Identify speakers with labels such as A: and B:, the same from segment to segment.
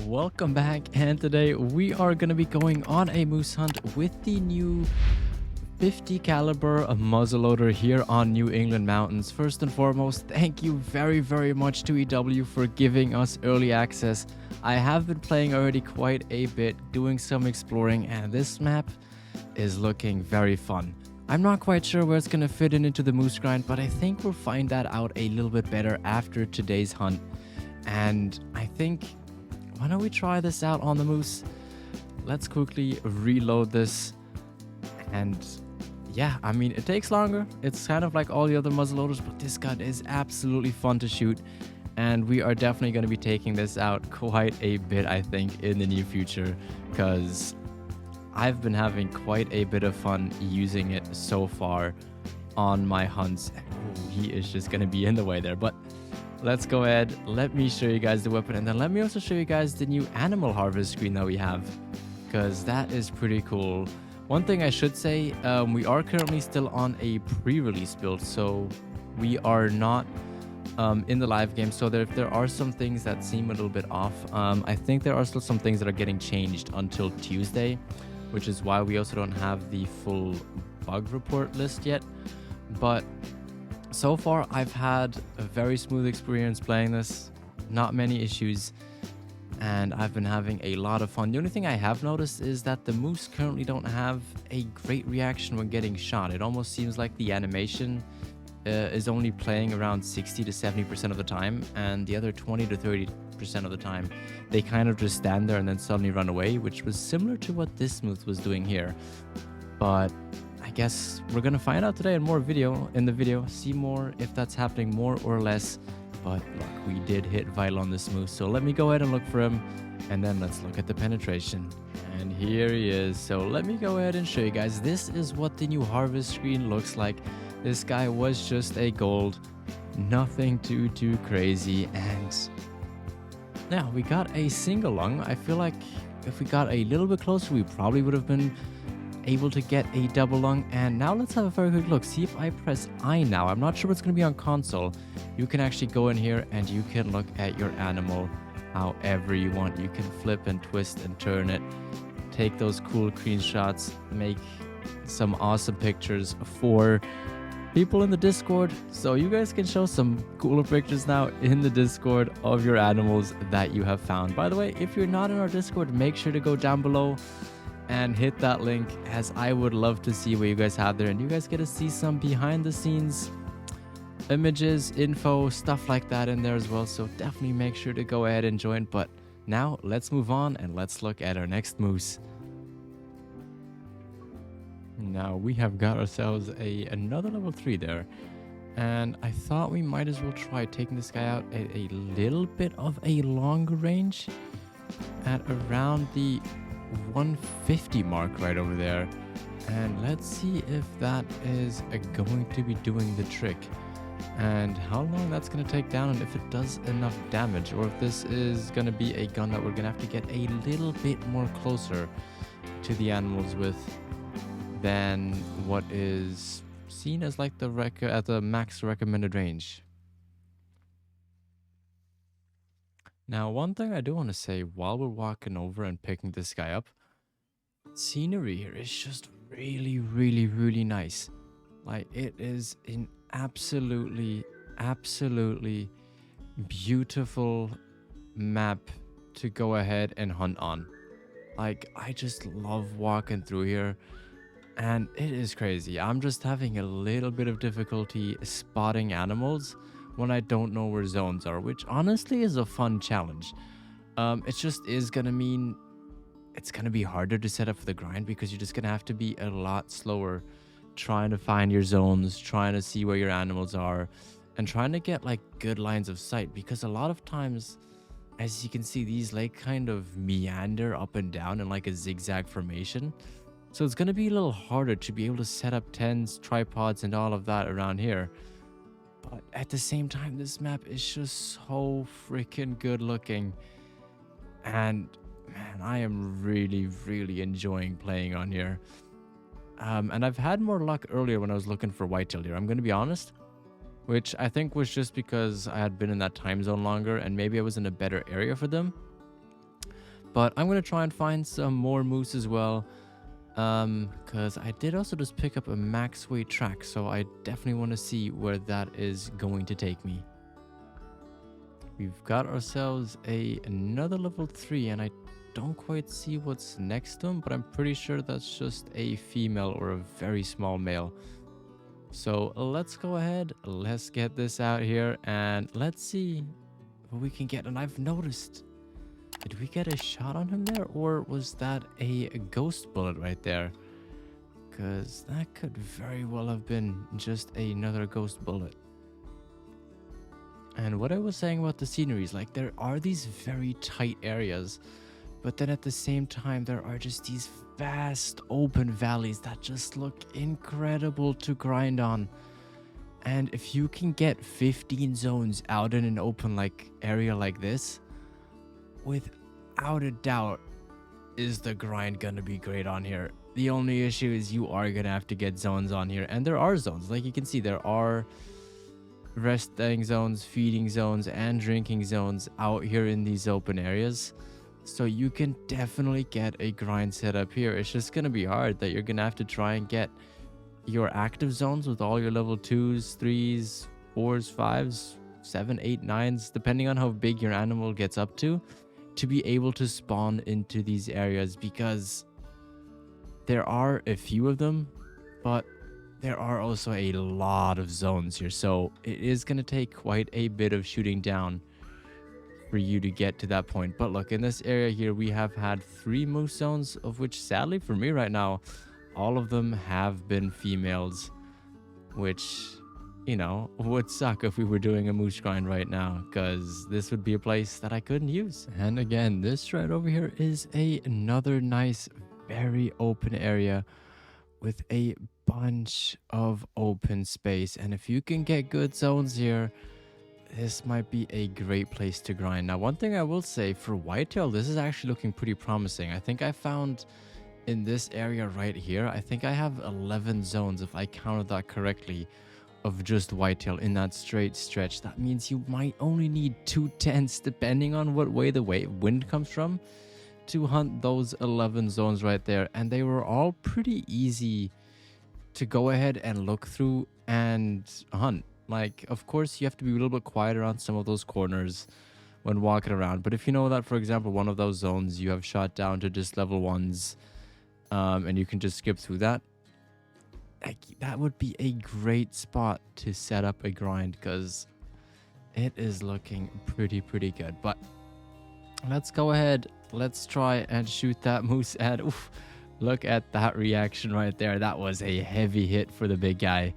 A: Welcome back, and today we are going to be going on a moose hunt with the new 50 caliber muzzleloader here on New England mountains. First and foremost, thank you very much to EW for giving us early access. I have been playing already quite a bit, doing some exploring, and this map is looking very fun. I'm not quite sure where it's going to fit into the moose grind, but I think we'll find that out a little bit better after today's hunt. And I think, why don't we try this out on the moose? Let's quickly reload this. And yeah, I mean, it takes longer. It's kind of like all the other muzzleloaders, but this gun is absolutely fun to shoot. And we are definitely going to be taking this out quite a bit, I think, in the near future, because I've been having quite a bit of fun using it so far on my hunts. Oh, he is just going to be in the way there, but let's go ahead. Let me show you guys the weapon, and then let me also show you guys the new animal harvest screen that we have, because that is pretty cool. One thing I should say, we are currently still on a pre-release build, so we are not in the live game. So if there are some things that seem a little bit off, I think there are still some things that are getting changed until Tuesday, which is why we also don't have the full bug report list yet. But so far, I've had a very smooth experience playing this, not many issues, and I've been having a lot of fun. The only thing I have noticed is that the moose currently don't have a great reaction when getting shot. It almost seems like the animation is only playing around 60 to 70% of the time, and the other 20 to 30% of the time, they kind of just stand there and then suddenly run away, which was similar to what this moose was doing here. But I guess we're gonna find out today in the video, see more if that's happening more or less. But look, we did hit vital on this moose, so let me go ahead and look for him, and then let's look at the penetration. And here he is. So let me go ahead and show you guys. This is what the new harvest screen looks like. This guy was just a gold, nothing too crazy, and now we got a single lung. I feel like if we got a little bit closer, we probably would have been able to get a double lung. And now let's have a very quick look. See if I press I now. I'm not sure what's going to be on console. You can actually go in here and you can look at your animal however you want. You can flip and twist and turn it, take those cool screenshots, make some awesome pictures for people in the Discord, so you guys can show some cooler pictures now in the Discord of your animals that you have found. By the way, if you're not in our Discord, make sure to go down below and hit that link, as I would love to see what you guys have there, and you guys get to see some behind the scenes images, info, stuff like that in there as well. So definitely make sure to go ahead and join. But now let's move on and let's look at our next moose. Now we have got ourselves another level 3 there, and I thought we might as well try taking this guy out at a little bit of a longer range at around the 150 mark right over there, and let's see if that is going to be doing the trick and how long that's going to take down, and if it does enough damage, or if this is going to be a gun that we're going to have to get a little bit more closer to the animals with than what is seen as like at the max recommended range. Now, one thing I do want to say while we're walking over and picking this guy up, scenery here is just really nice. Like, it is an absolutely beautiful map to go ahead and hunt on. Like, I just love walking through here. And it is crazy. I'm just having a little bit of difficulty spotting animals when I don't know where zones are, which honestly is a fun challenge. It just is going to mean it's going to be harder to set up for the grind, because you're just going to have to be a lot slower trying to find your zones, trying to see where your animals are, and trying to get like good lines of sight, because a lot of times, as you can see, these like kind of meander up and down in like a zigzag formation. So it's going to be a little harder to be able to set up tents, tripods, and all of that around here. But at the same time, this map is just so freaking good looking. And man, I am really enjoying playing on here. And I've had more luck earlier when I was looking for whitetail deer, I'm going to be honest. Which I think was just because I had been in that time zone longer, and maybe I was in a better area for them. But I'm going to try and find some more moose as well. Because I did also just pick up a max weight track. So I definitely want to see where that is going to take me. We've got ourselves another level 3. And I don't quite see what's next to him. But I'm pretty sure that's just a female or a very small male. So let's go ahead. Let's get this out here. And let's see what we can get. And I've noticed... Did we get a shot on him there, or was that a ghost bullet right there? Because that could very well have been just another ghost bullet. And what I was saying about the scenery is, like, there are these very tight areas, but then at the same time, there are just these vast open valleys that just look incredible to grind on. And if you can get 15 zones out in an open area like this, without a doubt, is the grind gonna be great on here. The only issue is you are gonna have to get zones on here, and there are zones. Like you can see, there are resting zones, feeding zones, and drinking zones out here in these open areas. So you can definitely get a grind set up here. It's just gonna be hard that you're gonna have to try and get your active zones with all your level 2s, 3s, 4s, 5s, 7, 8, 9s, depending on how big your animal gets up to be able to spawn into these areas, because there are a few of them, but there are also a lot of zones here. So it is going to take quite a bit of shooting down for you to get to that point. But look, in this area here, we have had 3 moose zones, of which sadly for me right now, all of them have been females, which, you know, would suck if we were doing a moose grind right now, because this would be a place that I couldn't use. And again, this right over here is another nice, very open area with a bunch of open space. And if you can get good zones here, this might be a great place to grind. Now, one thing I will say, for whitetail, this is actually looking pretty promising. I think I found in this area right here, I think I have 11 zones, if I counted that correctly, of just whitetail in that straight stretch. That means you might only need 2 tents, depending on what way the wind comes from, to hunt those 11 zones right there. And they were all pretty easy to go ahead and look through and hunt. Like, of course, you have to be a little bit quieter on some of those corners when walking around. But if you know that, for example, one of those zones you have shot down to just level 1s, and you can just skip through that, that would be a great spot to set up a grind, because it is looking pretty good. But let's go ahead, let's try and shoot that moose. And oof, look at that reaction right there. That was a heavy hit for the big guy,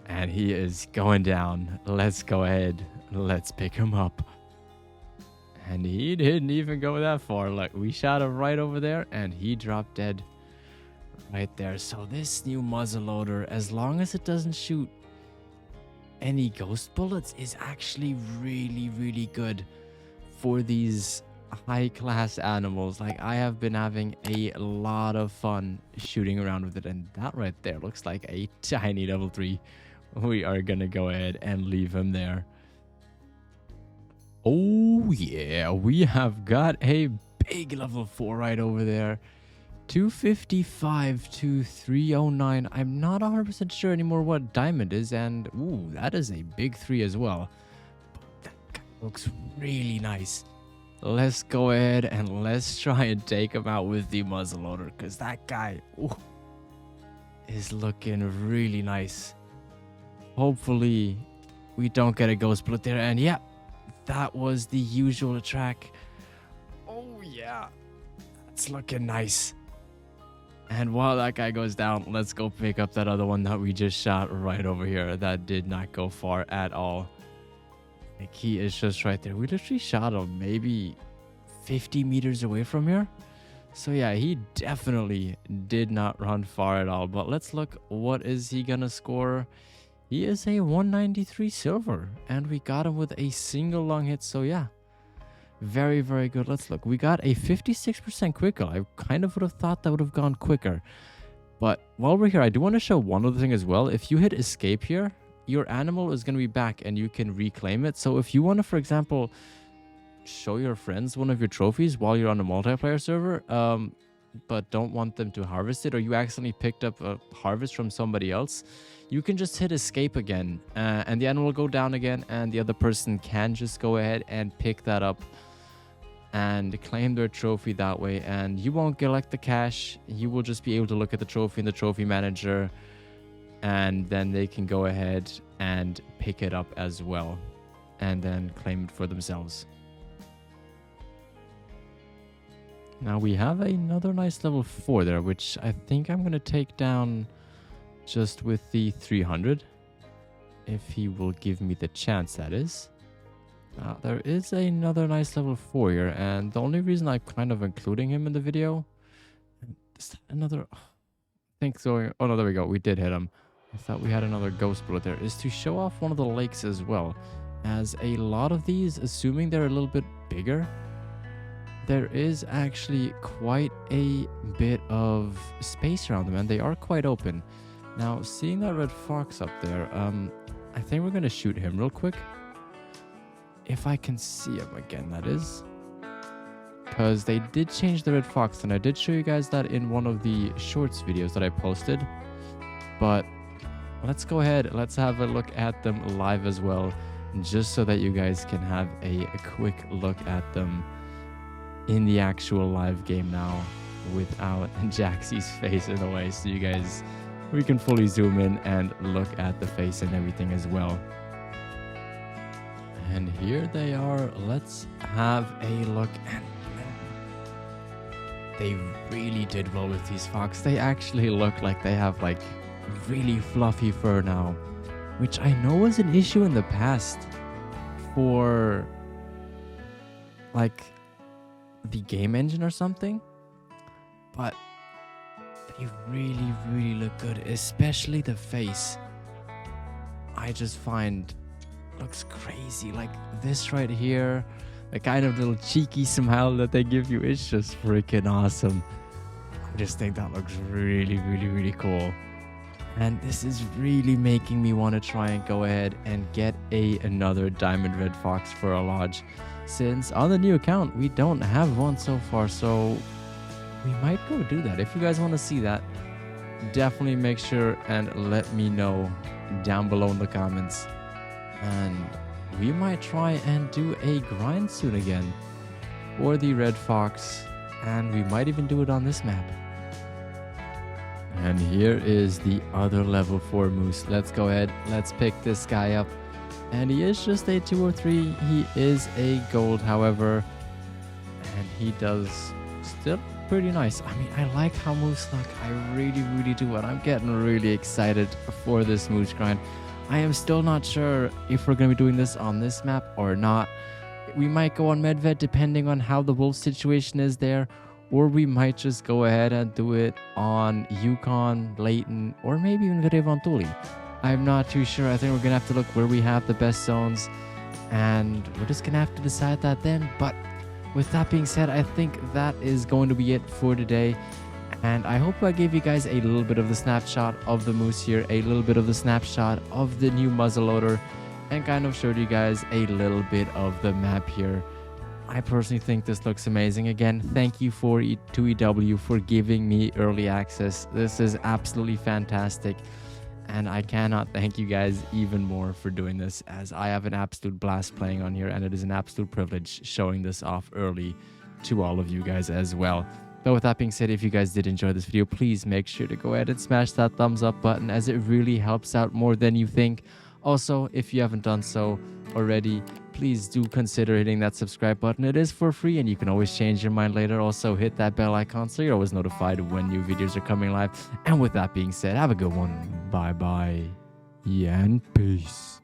A: and he is going down. Let's go ahead, let's pick him up. And he didn't even go that far. Look, we shot him right over there and he dropped dead right there. So this new muzzleloader, as long as it doesn't shoot any ghost bullets, is actually really good for these high class animals. Like, I have been having a lot of fun shooting around with it, and that right there looks like a tiny level 3. We are gonna go ahead and leave him there. Oh yeah, we have got a big level 4 right over there. 255 to 309. I'm not 100% sure anymore what diamond is, and ooh, that is a big 3 as well. But that guy looks really nice. Let's go ahead and let's try and take him out with the muzzleloader, because that guy is looking really nice. Hopefully we don't get a ghost bullet there, and yeah, that was the usual track. Oh yeah, that's looking nice. And while that guy goes down, let's go pick up that other one that we just shot right over here. That did not go far at all. Like, he is just right there. We literally shot him maybe 50 meters away from here. So yeah, he definitely did not run far at all. But let's look, what is he gonna score? He is a 193 silver, and we got him with a single long hit. So yeah, very good. Let's look. We got a 56% quicker. I kind of would have thought that would have gone quicker. But while we're here, I do want to show one other thing as well. If you hit escape here, your animal is going to be back and you can reclaim it. So if you want to, for example, show your friends one of your trophies while you're on a multiplayer server, but don't want them to harvest it, or you accidentally picked up a harvest from somebody else, you can just hit escape again, and the animal will go down again, and the other person can just go ahead and pick that up and claim their trophy that way, and you won't collect the cash. You will just be able to look at the trophy in the trophy manager, and then they can go ahead and pick it up as well and then claim it for themselves. Now we have another nice level 4 there, which I think I'm going to take down just with the 300, if he will give me the chance, that is. There is another nice level 4 here, and the only reason I'm kind of including him in the video, is that another, I think so. Oh no, there we go, we did hit him. I thought we had another ghost bullet there, is to show off one of the lakes as well, as a lot of these, assuming they're a little bit bigger, there is actually quite a bit of space around them, and they are quite open. Now, seeing that red fox up there, I think we're going to shoot him real quick. If I can see him again, that is. Because they did change the red fox, and I did show you guys that in one of the shorts videos that I posted. But let's go ahead, let's have a look at them live as well, just so that you guys can have a quick look at them in the actual live game now, without Jaxie's face in the way, so you guys, we can fully zoom in and look at the face and everything as well. And here they are. Let's have a look at them. They really did well with these fox. They actually look like they have like really fluffy fur now, which I know was an issue in the past for like the game engine or something, but they really look good, especially the face. I just find looks crazy. Like this right here, the kind of little cheeky smile that they give you is just freaking awesome. I just think that looks really cool, and this is really making me want to try and go ahead and get another diamond red fox for a lodge, since on the new account we don't have one so far, so we might go do that. If you guys want to see that, definitely make sure and let me know down below in the comments, and we might try and do a grind soon again for the red fox, and we might even do it on this map. And here is the other level 4 moose. Let's go ahead, let's pick this guy up, and he is just a 2 or 3. He is a gold, however, and he does still pretty nice. I mean, I like how moose look, I really do, and I'm getting really excited for this moose grind. I am still not sure if we're going to be doing this on this map or not. We might go on Medved depending on how the wolf situation is there, or we might just go ahead and do it on Yukon, Layton, or maybe even Virevantuli. I'm not too sure. I think we're going to have to look where we have the best zones, and we're just going to have to decide that then. But with that being said, I think that is going to be it for today. And I hope I gave you guys a little bit of the snapshot of the moose here, a little bit of the snapshot of the new muzzleloader, and kind of showed you guys a little bit of the map here. I personally think this looks amazing. Again, thank you to EW for giving me early access. This is absolutely fantastic, and I cannot thank you guys even more for doing this, as I have an absolute blast playing on here, and it is an absolute privilege showing this off early to all of you guys as well. But with that being said, if you guys did enjoy this video, please make sure to go ahead and smash that thumbs up button, as it really helps out more than you think. Also, if you haven't done so already, please do consider hitting that subscribe button. It is for free, and you can always change your mind later. Also, hit that bell icon so you're always notified when new videos are coming live. And with that being said, have a good one. Bye-bye. Yeah, and peace.